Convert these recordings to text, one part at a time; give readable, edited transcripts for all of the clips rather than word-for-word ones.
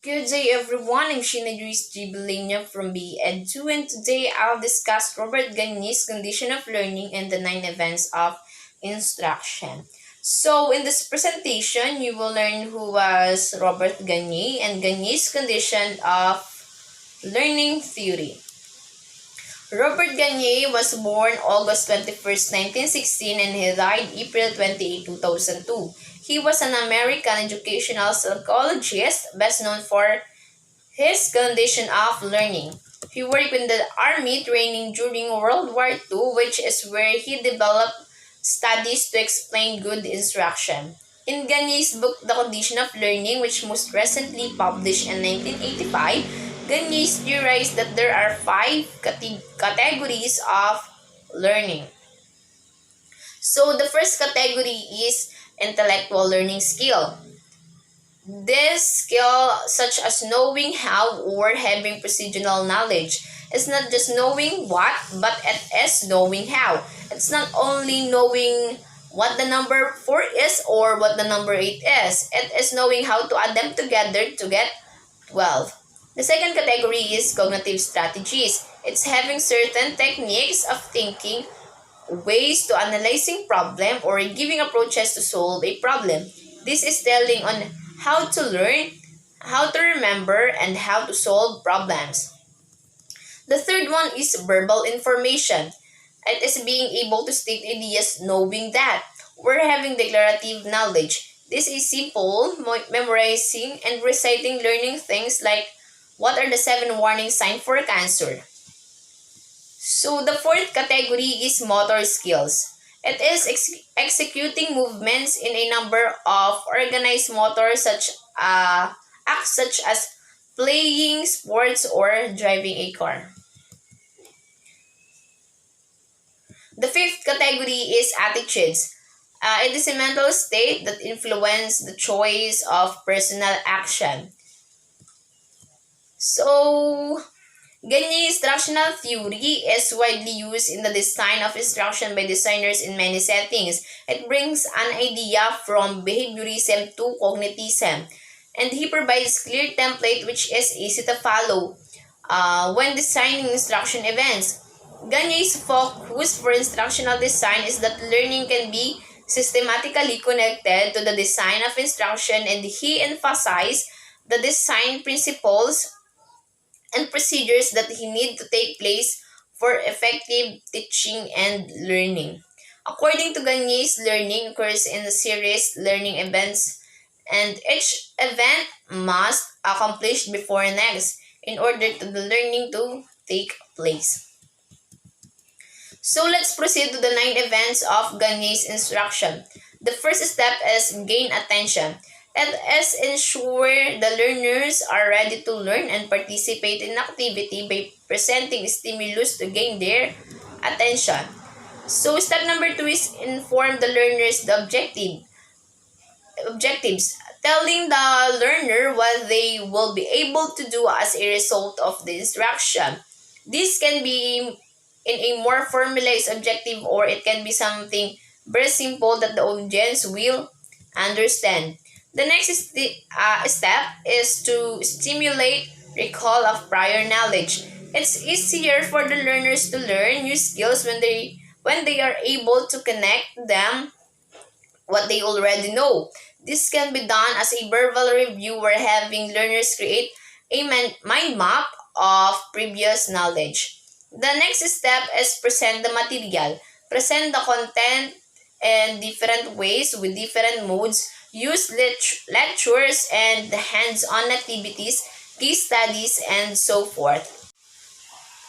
Good day everyone, I'm Sheena Luis Gibilenia from BEd2 and today I'll discuss Robert Gagne's condition of learning and the 9 events of instruction. So in this presentation, you will learn who was Robert Gagne and Gagne's condition of learning theory. Robert Gagne was born August 21st, 1916 and he died April 28, 2002. He was an American educational psychologist best known for his condition of learning. He worked in the army training during World War II, which is where he developed studies to explain good instruction. In Gagne's book, The Condition of Learning, which most recently published in 1985, Gagne theorized that there are five categories of learning. So the first category is intellectual learning skill. This skill, such as knowing how or having procedural knowledge, is not just knowing what, but it is knowing how. It's not only knowing what the number 4 is or what the number 8 is. It is knowing how to add them together to get 12. The second category is cognitive strategies. It's having certain techniques of thinking, ways to analyzing problem, or giving approaches to solve a problem. This is telling on how to learn, how to remember, and how to solve problems. The third one is verbal information. It is being able to state ideas knowing that. We're having declarative knowledge. This is simple, memorizing and reciting learning things like what are the 7 warning signs for cancer. So the fourth category is motor skills. It is executing movements in a number of organized motor acts such as playing sports or driving a car. The fifth category is attitudes. It is a mental state that influence the choice of personal action. So, Gagne instructional theory is widely used in the design of instruction by designers in many settings. It brings an idea from behaviorism to cognitism, and he provides clear template which is easy to follow when designing instruction events. Gagne's focus for instructional design is that learning can be systematically connected to the design of instruction, and he emphasized the design principles and procedures that he need to take place for effective teaching and learning. According to Gagne's, learning occurs in a series learning events, and each event must accomplish before next in order to the learning to take place. So let's proceed to the 9 events of Gagne's instruction. The first step is gain attention. It is ensure the learners are ready to learn and participate in activity by presenting stimulus to gain their attention. So step number 2 is inform the learners the objectives, telling the learner what they will be able to do as a result of the instruction. This can be in a more formalized objective, or it can be something very simple that the audience will understand. The next step is to stimulate recall of prior knowledge. It's easier for the learners to learn new skills when they are able to connect them what they already know. This can be done as a verbal review where having learners create a mind map of previous knowledge. The next step is present the material. Present the content in different ways with different modes. Use lectures and hands-on activities, case studies, and so forth.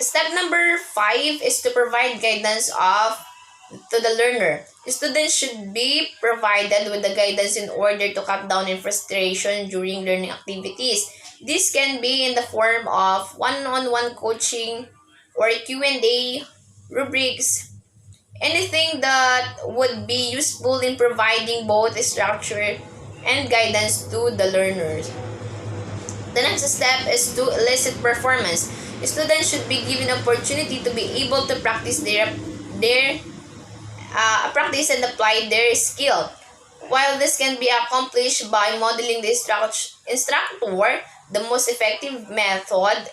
Step number 5 is to provide guidance to the learner. Students should be provided with the guidance in order to cut down on frustration during learning activities. This can be in the form of one-on-one coaching or Q&A, rubrics, anything that would be useful in providing both structure and guidance to the learners. The next step is to elicit performance. Students should be given opportunity to be able to practice practice and apply their skill. While this can be accomplished by modeling the instructor, the most effective method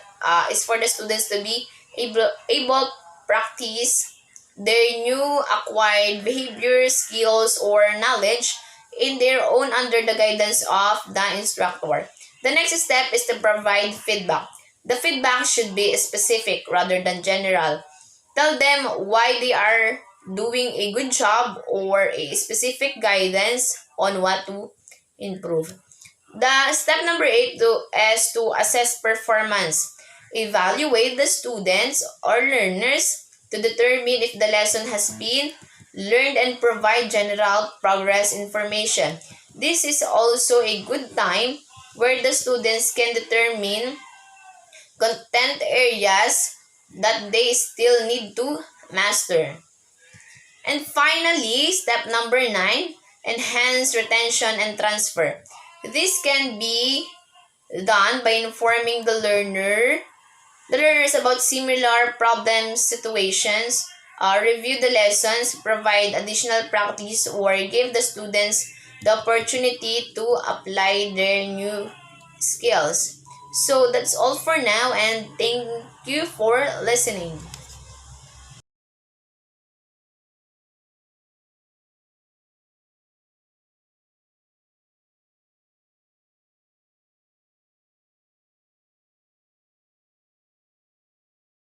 is for the students to be able practice their new acquired behavior, skills, or knowledge in their own under the guidance of the instructor. The next step is to provide feedback. The feedback should be specific rather than general. Tell them why they are doing a good job or a specific guidance on what to improve. The step number 8 is to assess performance. Evaluate the students or learners to determine if the lesson has been learned and provide general progress information. This is also a good time where the students can determine content areas that they still need to master. And finally, step number 9, enhance retention and transfer. This can be done by informing the learners about similar problem situations, review the lessons, provide additional practice, or give the students the opportunity to apply their new skills. So that's all for now, and thank you for listening.